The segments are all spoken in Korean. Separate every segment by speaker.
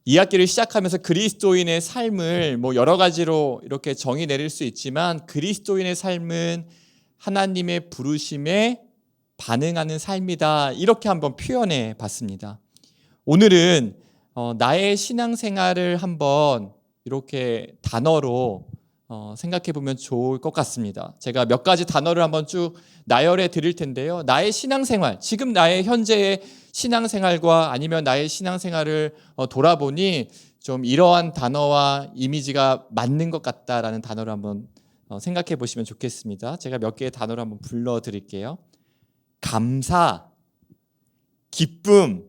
Speaker 1: 이학기를 시작하면서 그리스도인의 삶을 여러 가지로 이렇게 정의 내릴 수 있지만 그리스도인의 삶은 하나님의 부르심에 반응하는 삶이다. 이렇게 한번 표현해 봤습니다. 오늘은 나의 신앙생활을 한번 이렇게 단어로 생각해 보면 좋을 것 같습니다. 제가 몇 가지 단어를 한번 쭉 나열해 드릴 텐데요. 나의 신앙생활, 지금 나의 현재의 신앙생활과 아니면 나의 신앙생활을 돌아보니 좀 이러한 단어와 이미지가 맞는 것 같다라는 단어를 한번 생각해 보시면 좋겠습니다. 제가 몇 개의 단어를 한번 불러 드릴게요. 감사, 기쁨,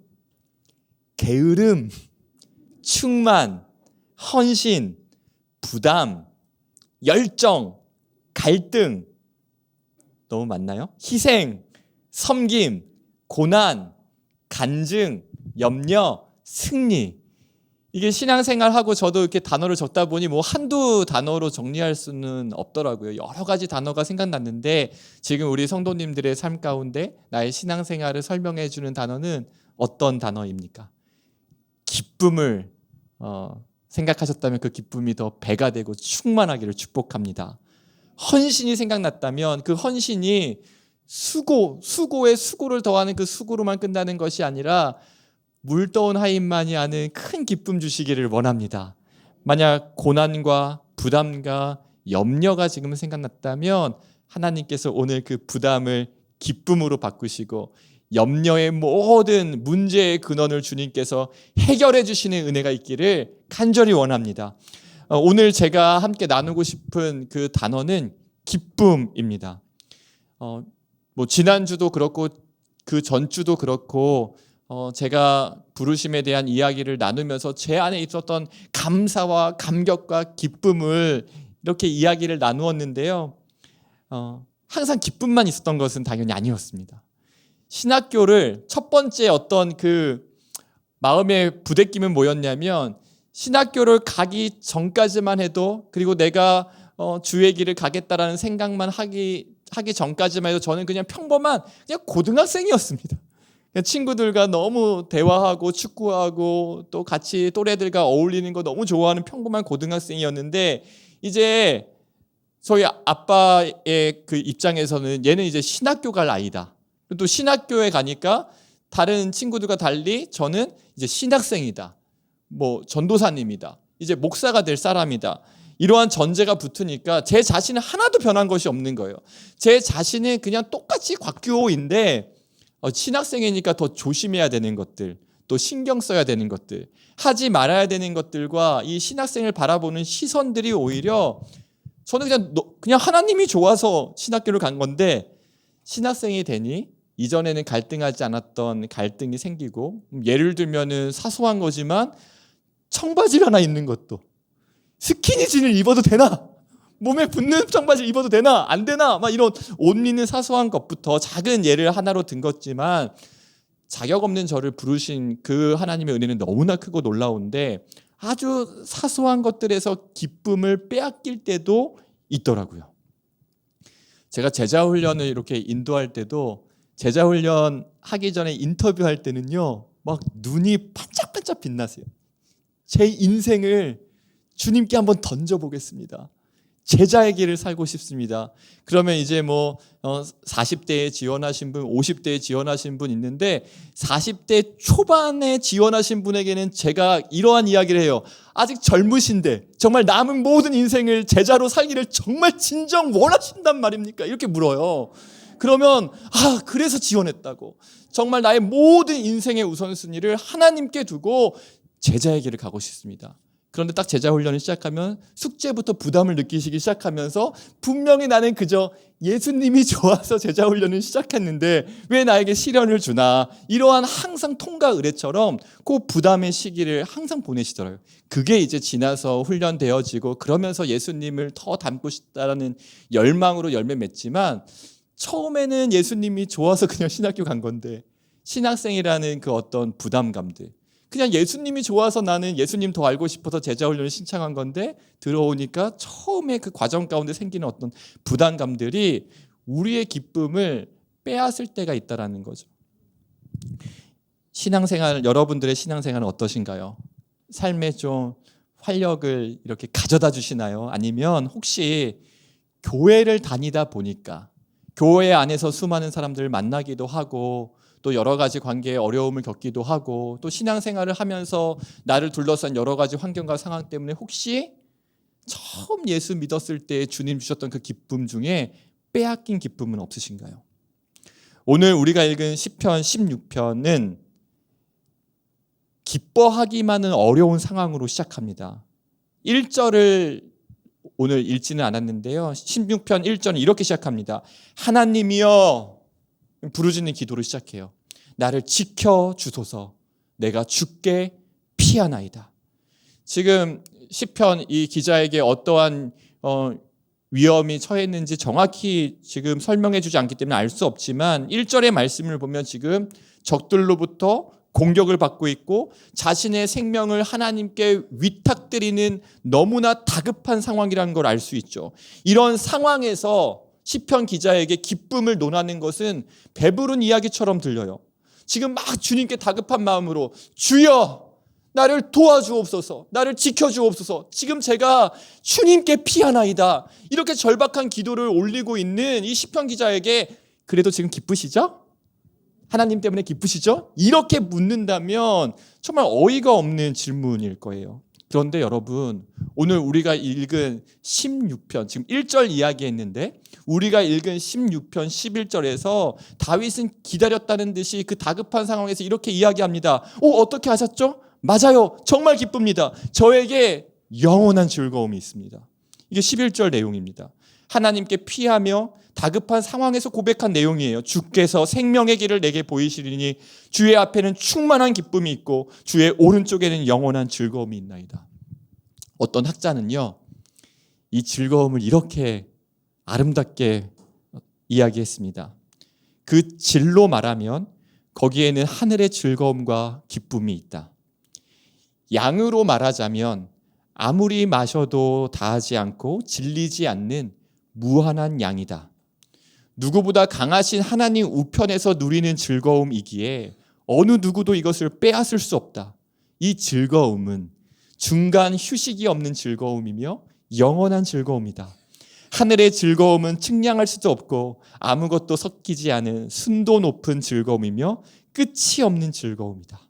Speaker 1: 게으름, 충만, 헌신, 부담, 열정, 갈등, 너무 많나요? 희생, 섬김, 고난, 간증, 염려, 승리. 이게 신앙생활하고 저도 이렇게 단어를 적다 보니 한두 단어로 정리할 수는 없더라고요. 여러 가지 단어가 생각났는데 지금 우리 성도님들의 삶 가운데 나의 신앙생활을 설명해 주는 단어는 어떤 단어입니까? 기쁨을 생각하셨다면 그 기쁨이 더 배가 되고 충만하기를 축복합니다. 헌신이 생각났다면 그 헌신이 수고에 수고를 더하는 그 수고로만 끝나는 것이 아니라 물떠온 하인만이 아는 큰 기쁨 주시기를 원합니다. 만약 고난과 부담과 염려가 지금 생각났다면 하나님께서 오늘 그 부담을 기쁨으로 바꾸시고 염려의 모든 문제의 근원을 주님께서 해결해 주시는 은혜가 있기를 간절히 원합니다. 오늘 제가 함께 나누고 싶은 그 단어는 기쁨입니다. 지난주도 그렇고 그 전주도 그렇고 제가 부르심에 대한 이야기를 나누면서 제 안에 있었던 감사와 감격과 기쁨을 이렇게 이야기를 나누었는데요. 항상 기쁨만 있었던 것은 당연히 아니었습니다. 신학교를 첫 번째 어떤 그 마음의 부대낌은 뭐였냐면 신학교를 가기 전까지만 해도 그리고 내가 주의 길을 가겠다라는 생각만 하기 전까지만 해도 저는 그냥 평범한 그냥 고등학생이었습니다. 친구들과 너무 대화하고 축구하고 또 같이 또래들과 어울리는 거 너무 좋아하는 평범한 고등학생이었는데 이제 저희 아빠의 그 입장에서는 얘는 이제 신학교 갈 아이다. 또 신학교에 가니까 다른 친구들과 달리 저는 이제 신학생이다. 전도사님이다. 이제 목사가 될 사람이다. 이러한 전제가 붙으니까 제 자신은 하나도 변한 것이 없는 거예요. 제 자신은 그냥 똑같이 곽교인데 신학생이니까 더 조심해야 되는 것들, 또 신경 써야 되는 것들, 하지 말아야 되는 것들과 이 신학생을 바라보는 시선들이 오히려 저는 그냥 하나님이 좋아서 신학교를 간 건데 신학생이 되니 이전에는 갈등하지 않았던 갈등이 생기고 예를 들면은 사소한 거지만 청바지를 하나 입는 것도 스키니진을 입어도 되나? 몸에 붙는 청바지를 입어도 되나? 안 되나? 이런 옷 입는 사소한 것부터 작은 예를 하나로 든 것지만 자격 없는 저를 부르신 그 하나님의 은혜는 너무나 크고 놀라운데 아주 사소한 것들에서 기쁨을 빼앗길 때도 있더라고요. 제가 제자훈련을 이렇게 인도할 때도 제자훈련 하기 전에 인터뷰할 때는요 눈이 반짝반짝 빛나세요. 제 인생을 주님께 한번 던져보겠습니다. 제자의 길을 살고 싶습니다. 그러면 이제 40대에 지원하신 분, 50대에 지원하신 분 있는데 40대 초반에 지원하신 분에게는 제가 이러한 이야기를 해요. 아직 젊으신데 정말 남은 모든 인생을 제자로 살기를 정말 진정 원하신단 말입니까? 이렇게 물어요. 그러면 그래서 지원했다고. 정말 나의 모든 인생의 우선순위를 하나님께 두고 제자의 길을 가고 싶습니다. 그런데 딱 제자훈련을 시작하면 숙제부터 부담을 느끼시기 시작하면서 분명히 나는 그저 예수님이 좋아서 제자훈련을 시작했는데 왜 나에게 시련을 주나, 이러한 항상 통과 의례처럼 그 부담의 시기를 항상 보내시더라고요. 그게 이제 지나서 훈련되어지고 그러면서 예수님을 더 닮고 싶다라는 열망으로 열매 맺지만 처음에는 예수님이 좋아서 그냥 신학교 간 건데 신학생이라는 그 어떤 부담감들, 그냥 예수님이 좋아서 나는 예수님 더 알고 싶어서 제자훈련을 신청한 건데 들어오니까 처음에 그 과정 가운데 생기는 어떤 부담감들이 우리의 기쁨을 빼앗을 때가 있다는 거죠. 신앙생활, 여러분들의 신앙생활은 어떠신가요? 삶에 좀 활력을 이렇게 가져다 주시나요? 아니면 혹시 교회를 다니다 보니까 교회 안에서 수많은 사람들을 만나기도 하고 또 여러 가지 관계에 어려움을 겪기도 하고 또 신앙생활을 하면서 나를 둘러싼 여러 가지 환경과 상황 때문에 혹시 처음 예수 믿었을 때 주님 주셨던 그 기쁨 중에 빼앗긴 기쁨은 없으신가요? 오늘 우리가 읽은 시편 16편은 기뻐하기만은 어려운 상황으로 시작합니다. 1절을 오늘 읽지는 않았는데요. 16편 1절은 이렇게 시작합니다. 하나님이여, 부르짖는 기도를 시작해요. 나를 지켜주소서. 내가 주께 피하나이다. 지금 시편 이 기자에게 어떠한 위험이 처했는지 정확히 지금 설명해 주지 않기 때문에 알 수 없지만 1절의 말씀을 보면 지금 적들로부터 공격을 받고 있고 자신의 생명을 하나님께 위탁드리는 너무나 다급한 상황이라는 걸 알 수 있죠. 이런 상황에서 시편 기자에게 기쁨을 논하는 것은 배부른 이야기처럼 들려요. 지금 막 주님께 다급한 마음으로 주여 나를 도와주옵소서, 나를 지켜주옵소서, 지금 제가 주님께 피하나이다, 이렇게 절박한 기도를 올리고 있는 이 시편 기자에게 그래도 지금 기쁘시죠? 하나님 때문에 기쁘시죠? 이렇게 묻는다면 정말 어이가 없는 질문일 거예요. 그런데 여러분, 오늘 우리가 읽은 16편, 지금 1절 이야기했는데 우리가 읽은 16편 11절에서 다윗은 기다렸다는 듯이 그 다급한 상황에서 이렇게 이야기합니다. 어떻게 하셨죠? 맞아요. 정말 기쁩니다. 저에게 영원한 즐거움이 있습니다. 이게 11절 내용입니다. 하나님께 피하며 다급한 상황에서 고백한 내용이에요. 주께서 생명의 길을 내게 보이시리니 주의 앞에는 충만한 기쁨이 있고 주의 오른쪽에는 영원한 즐거움이 있나이다. 어떤 학자는요, 이 즐거움을 이렇게 아름답게 이야기했습니다. 그 질로 말하면 거기에는 하늘의 즐거움과 기쁨이 있다. 양으로 말하자면 아무리 마셔도 다하지 않고 질리지 않는 무한한 양이다. 누구보다 강하신 하나님 우편에서 누리는 즐거움이기에 어느 누구도 이것을 빼앗을 수 없다. 이 즐거움은 중간 휴식이 없는 즐거움이며 영원한 즐거움이다. 하늘의 즐거움은 측량할 수도 없고 아무것도 섞이지 않은 순도 높은 즐거움이며 끝이 없는 즐거움이다.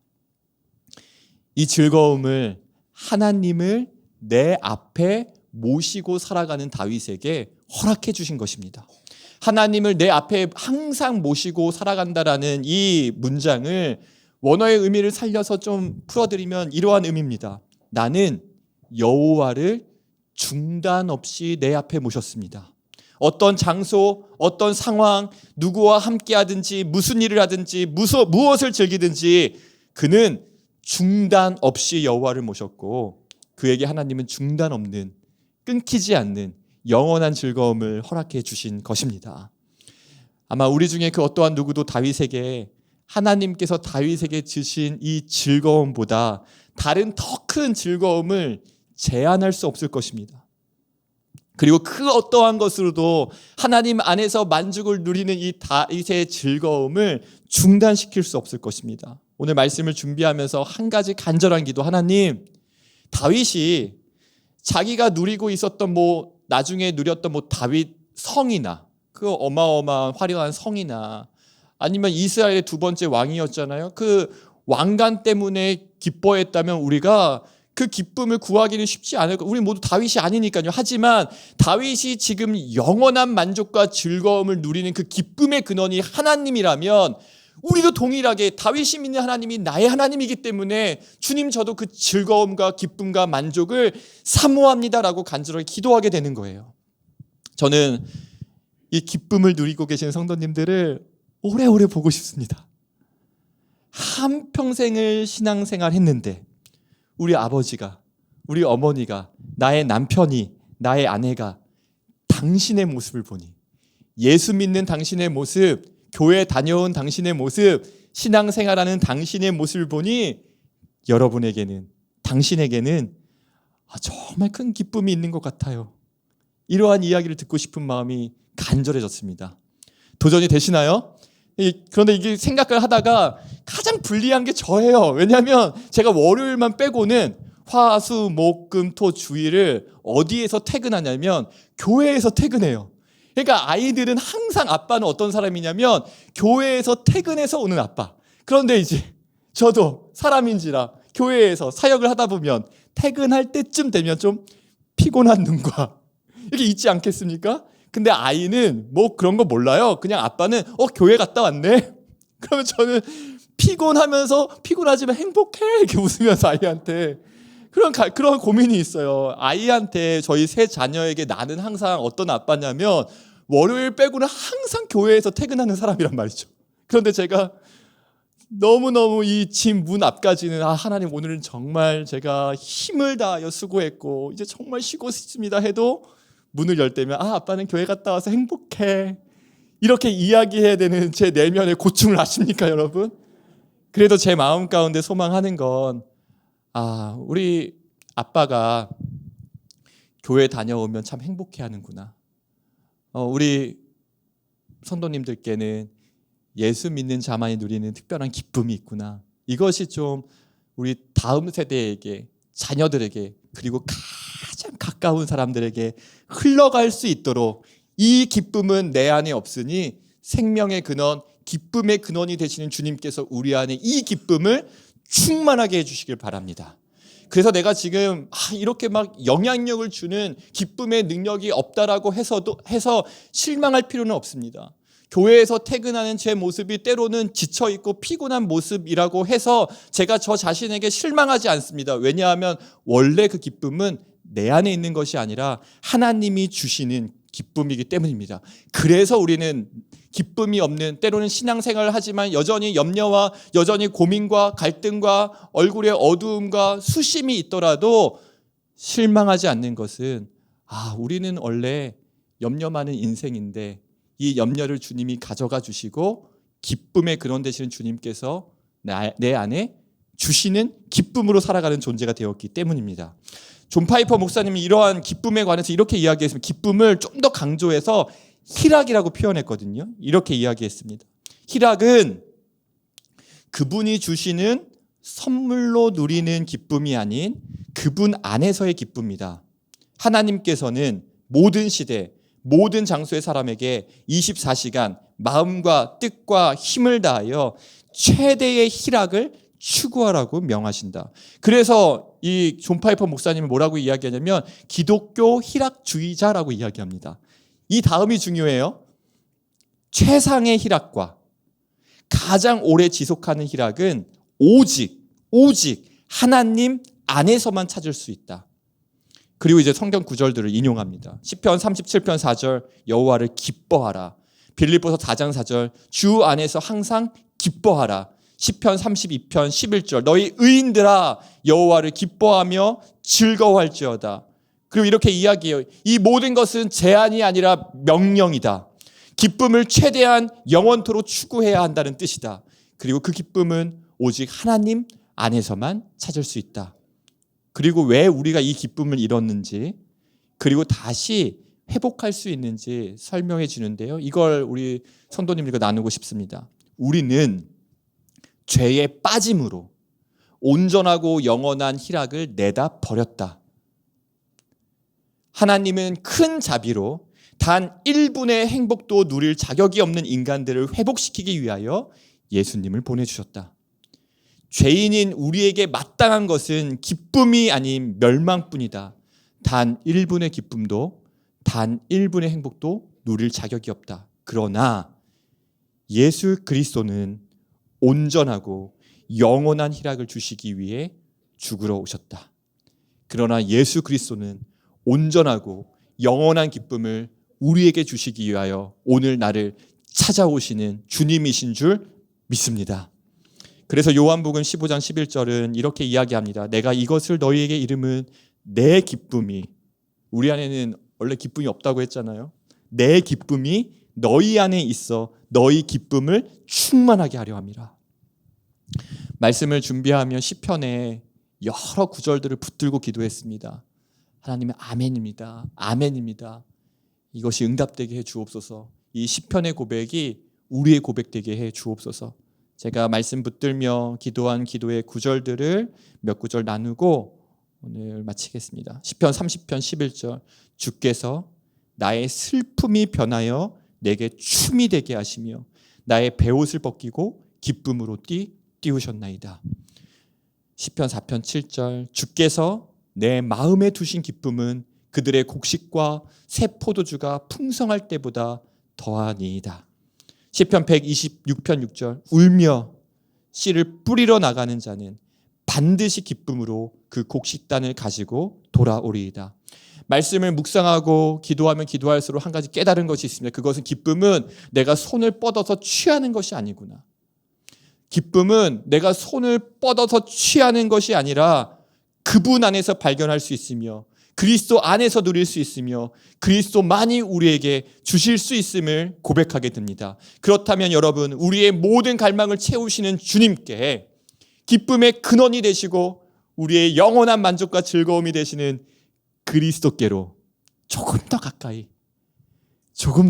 Speaker 1: 이 즐거움을 하나님을 내 앞에 모시고 살아가는 다윗에게 허락해 주신 것입니다. 하나님을 내 앞에 항상 모시고 살아간다라는 이 문장을 원어의 의미를 살려서 좀 풀어드리면 이러한 의미입니다. 나는 여호와를 중단 없이 내 앞에 모셨습니다. 어떤 장소, 어떤 상황, 누구와 함께 하든지 무슨 일을 하든지 무엇을 즐기든지 그는 중단 없이 여호와를 모셨고 그에게 하나님은 중단 없는, 끊기지 않는 영원한 즐거움을 허락해 주신 것입니다. 아마 우리 중에 그 어떠한 누구도 다윗에게 하나님께서 다윗에게 주신 이 즐거움보다 다른 더 큰 즐거움을 제한할 수 없을 것입니다. 그리고 그 어떠한 것으로도 하나님 안에서 만족을 누리는 이 다윗의 즐거움을 중단시킬 수 없을 것입니다. 오늘 말씀을 준비하면서 한 가지 간절한 기도, 하나님, 다윗이 자기가 누리고 있었던 나중에 누렸던 다윗 성이나 그 어마어마한 화려한 성이나 아니면 이스라엘의 두 번째 왕이었잖아요. 그 왕관 때문에 기뻐했다면 우리가 그 기쁨을 구하기는 쉽지 않을 거. 우리 모두 다윗이 아니니까요. 하지만 다윗이 지금 영원한 만족과 즐거움을 누리는 그 기쁨의 근원이 하나님이라면 우리도 동일하게 다윗이 믿는 하나님이 나의 하나님이기 때문에 주님, 저도 그 즐거움과 기쁨과 만족을 사모합니다라고 간절하게 기도하게 되는 거예요. 저는 이 기쁨을 누리고 계신 성도님들을 오래오래 보고 싶습니다. 한평생을 신앙생활 했는데 우리 아버지가, 우리 어머니가, 나의 남편이, 나의 아내가 당신의 모습을 보니, 예수 믿는 당신의 모습, 교회 다녀온 당신의 모습, 신앙생활하는 당신의 모습을 보니 여러분에게는, 당신에게는 정말 큰 기쁨이 있는 것 같아요. 이러한 이야기를 듣고 싶은 마음이 간절해졌습니다. 도전이 되시나요? 그런데 이게 생각을 하다가 가장 불리한 게 저예요. 왜냐하면 제가 월요일만 빼고는 화, 수, 목, 금, 토 주일을 어디에서 퇴근하냐면 교회에서 퇴근해요. 그러니까 아이들은 항상 아빠는 어떤 사람이냐면 교회에서 퇴근해서 오는 아빠. 그런데 이제 저도 사람인지라 교회에서 사역을 하다 보면 퇴근할 때쯤 되면 좀 피곤한 눈과 이렇게 있지 않겠습니까? 근데 아이는 뭐 그런 거 몰라요. 그냥 아빠는 교회 갔다 왔네. 그러면 저는 피곤하지만 행복해 이렇게 웃으면서 아이한테 그런 고민이 있어요. 아이한테 저희 세 자녀에게 나는 항상 어떤 아빠냐면 월요일 빼고는 항상 교회에서 퇴근하는 사람이란 말이죠. 그런데 제가 너무너무 이 집 문 앞까지는 하나님 오늘은 정말 제가 힘을 다하여 수고했고 이제 정말 쉬고 싶습니다 해도 문을 열 때면 아빠는 교회 갔다 와서 행복해 이렇게 이야기해야 되는 제 내면의 고충을 아십니까 여러분? 그래도 제 마음 가운데 소망하는 건 우리 아빠가 교회 다녀오면 참 행복해하는구나. 우리 성도님들께는 예수 믿는 자만이 누리는 특별한 기쁨이 있구나. 이것이 좀 우리 다음 세대에게, 자녀들에게, 그리고 가장 가까운 사람들에게 흘러갈 수 있도록 이 기쁨은 내 안에 없으니 생명의 근원, 기쁨의 근원이 되시는 주님께서 우리 안에 이 기쁨을 충만하게 해주시길 바랍니다. 그래서 내가 지금 이렇게 막 영향력을 주는 기쁨의 능력이 없다라고 해서 실망할 필요는 없습니다. 교회에서 퇴근하는 제 모습이 때로는 지쳐있고 피곤한 모습이라고 해서 제가 저 자신에게 실망하지 않습니다. 왜냐하면 원래 그 기쁨은 내 안에 있는 것이 아니라 하나님이 주시는 기쁨이기 때문입니다. 그래서 우리는 기쁨이 없는, 때로는 신앙생활을 하지만 여전히 염려와 여전히 고민과 갈등과 얼굴의 어두움과 수심이 있더라도 실망하지 않는 것은 우리는 원래 염려 많은 인생인데 이 염려를 주님이 가져가 주시고 기쁨의 근원 되시는 주님께서 내 안에 주시는 기쁨으로 살아가는 존재가 되었기 때문입니다. 존 파이퍼 목사님이 이러한 기쁨에 관해서 이렇게 이야기했습니다. 기쁨을 좀 더 강조해서 희락이라고 표현했거든요. 이렇게 이야기했습니다. 희락은 그분이 주시는 선물로 누리는 기쁨이 아닌 그분 안에서의 기쁨이다. 하나님께서는 모든 시대, 모든 장소의 사람에게 24시간 마음과 뜻과 힘을 다하여 최대의 희락을 추구하라고 명하신다. 그래서 이 존 파이퍼 목사님은 뭐라고 이야기하냐면 기독교 희락주의자라고 이야기합니다. 이 다음이 중요해요. 최상의 희락과 가장 오래 지속하는 희락은 오직 하나님 안에서만 찾을 수 있다. 그리고 이제 성경 구절들을 인용합니다. 시편 37편 4절 여호와를 기뻐하라. 빌립보서 4장 4절 주 안에서 항상 기뻐하라. 시편 32편 11절 너희 의인들아 여호와를 기뻐하며 즐거워할지어다. 그리고 이렇게 이야기해요. 이 모든 것은 제한이 아니라 명령이다. 기쁨을 최대한 영원토록 추구해야 한다는 뜻이다. 그리고 그 기쁨은 오직 하나님 안에서만 찾을 수 있다. 그리고 왜 우리가 이 기쁨을 잃었는지 그리고 다시 회복할 수 있는지 설명해 주는데요. 이걸 우리 성도님들과 나누고 싶습니다. 우리는 죄에 빠짐으로 온전하고 영원한 희락을 내다 버렸다. 하나님은 큰 자비로 단 1분의 행복도 누릴 자격이 없는 인간들을 회복시키기 위하여 예수님을 보내주셨다. 죄인인 우리에게 마땅한 것은 기쁨이 아닌 멸망뿐이다. 단 1분의 기쁨도 단 1분의 행복도 누릴 자격이 없다. 그러나 예수 그리스도는 온전하고 영원한 희락을 주시기 위해 죽으러 오셨다. 그러나 예수 그리스도는 온전하고 영원한 기쁨을 우리에게 주시기 위하여 오늘 나를 찾아오시는 주님이신 줄 믿습니다. 그래서 요한복음 15장 11절은 이렇게 이야기합니다. 내가 이것을 너희에게 이름은 내 기쁨이, 우리 안에는 원래 기쁨이 없다고 했잖아요. 내 기쁨이 너희 안에 있어 너희 기쁨을 충만하게 하려 함이라. 말씀을 준비하며 시편에 여러 구절들을 붙들고 기도했습니다. 하나님의 아멘입니다. 아멘입니다. 이것이 응답되게 해 주옵소서. 이 시편의 고백이 우리의 고백되게 해 주옵소서. 제가 말씀 붙들며 기도한 기도의 구절들을 몇 구절 나누고 오늘 마치겠습니다. 시편 30편 11절 주께서 나의 슬픔이 변하여 내게 춤이 되게 하시며 나의 베옷을 벗기고 기쁨으로 띄우셨나이다. 시편 4편 7절 주께서 내 마음에 두신 기쁨은 그들의 곡식과 새 포도주가 풍성할 때보다 더하니이다. 시편 126편 6절 울며 씨를 뿌리러 나가는 자는 반드시 기쁨으로 그 곡식단을 가지고 돌아오리이다. 말씀을 묵상하고 기도하면 기도할수록 한 가지 깨달은 것이 있습니다. 그것은 기쁨은 내가 손을 뻗어서 취하는 것이 아니구나. 기쁨은 내가 손을 뻗어서 취하는 것이 아니라 그분 안에서 발견할 수 있으며 그리스도 안에서 누릴 수 있으며 그리스도만이 우리에게 주실 수 있음을 고백하게 됩니다. 그렇다면 여러분, 우리의 모든 갈망을 채우시는 주님께 기쁨의 근원이 되시고 우리의 영원한 만족과 즐거움이 되시는 그리스도께로 조금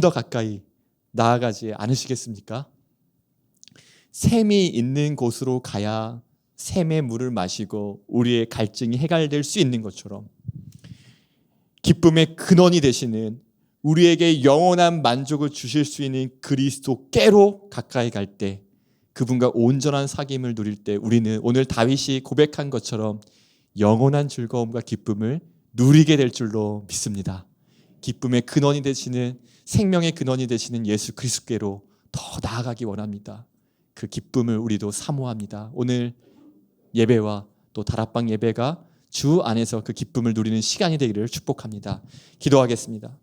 Speaker 1: 더 가까이 나아가지 않으시겠습니까? 샘이 있는 곳으로 가야 샘의 물을 마시고 우리의 갈증이 해결될 수 있는 것처럼 기쁨의 근원이 되시는 우리에게 영원한 만족을 주실 수 있는 그리스도께로 가까이 갈 때, 그분과 온전한 사귐을 누릴 때 우리는 오늘 다윗이 고백한 것처럼 영원한 즐거움과 기쁨을 누리게 될 줄로 믿습니다. 기쁨의 근원이 되시는, 생명의 근원이 되시는 예수 그리스도께로 더 나아가기 원합니다. 그 기쁨을 우리도 사모합니다. 오늘 예배와 또 다락방 예배가 주 안에서 그 기쁨을 누리는 시간이 되기를 축복합니다. 기도하겠습니다.